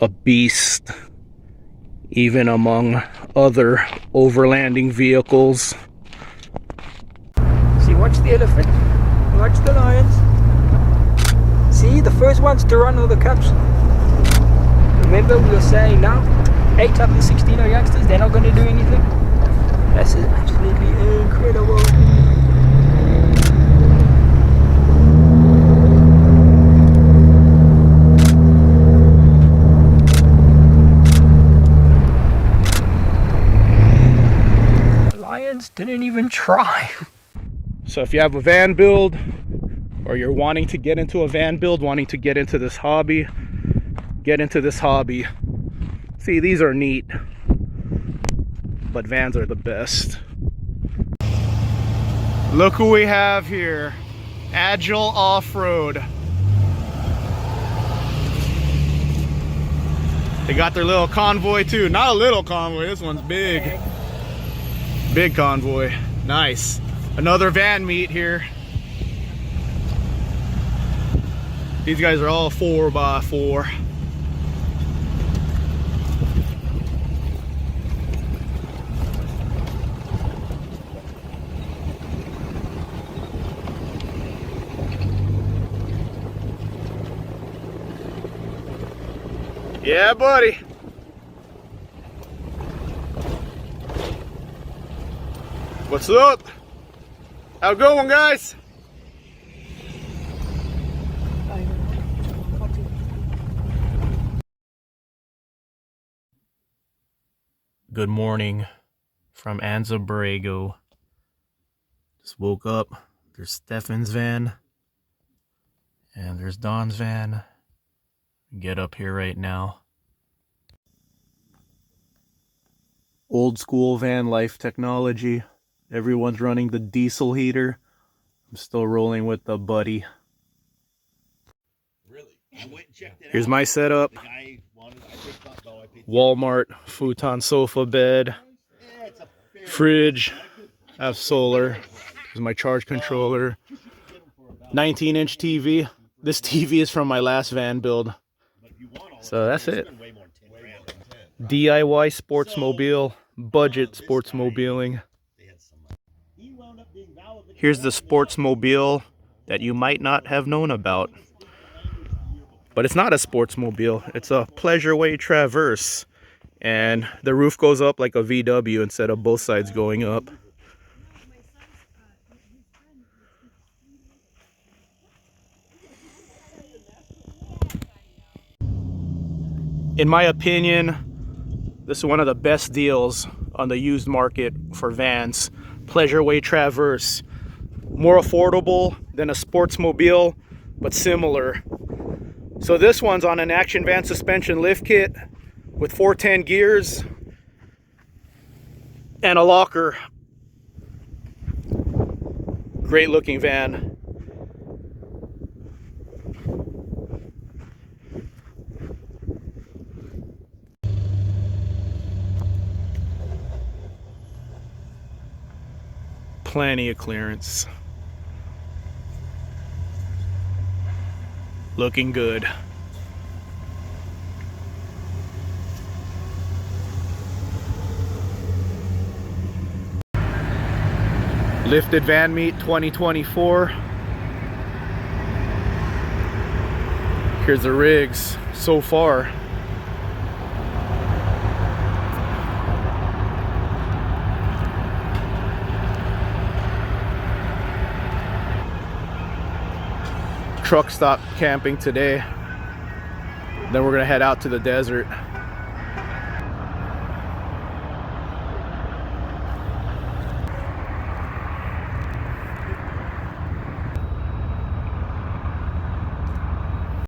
a beast, even among other overlanding vehicles. See, watch the elephant, watch the lions. See, the first ones to run are the cubs. Remember we were saying now, 8 out of the 16 are youngsters, they're not going to do anything. This is absolutely incredible. The lions didn't even try. So if you have a van build, or you're wanting to get into a van build, wanting to get into this hobby, get into this hobby. See, these are neat, but vans are the best. Look who we have here. Agile Off-Road. They got their little convoy too. Not a little convoy, this one's big. Big convoy. Nice. Another van meet here. These guys are all 4x4. Yeah, buddy. What's up? Have a good one, guys. Good morning from Anza Borrego. Just woke up. There's Stefan's van and there's Don's van. Get up here right now. Old school van life technology. Everyone's running the diesel heater. I'm still rolling with the Buddy. Really? I went and checked it Here's out. my setup. The guy wanted, I picked up, though, I paid Walmart futon sofa bed. it's a fair Fridge. I have solar. This is my charge controller. 19-inch TV. This TV is from my last van build. So that's it. DIY sportsmobile, budget sportsmobiling. Here's the sportsmobile that you might not have known about. But it's not a sportsmobile, it's a Pleasureway Traverse. And the roof goes up like a VW instead of both sides going up. In my opinion, this is one of the best deals on the used market for vans. Pleasureway Traverse. More affordable than a sportsmobile, but similar. So this one's on an Action Van suspension lift kit with 410 gears and a locker. Great looking van. Plenty of clearance. Looking good. Lifted Van Meet 2024. Here's the rigs so far. Truck stop camping today. Then we're gonna head out to the desert.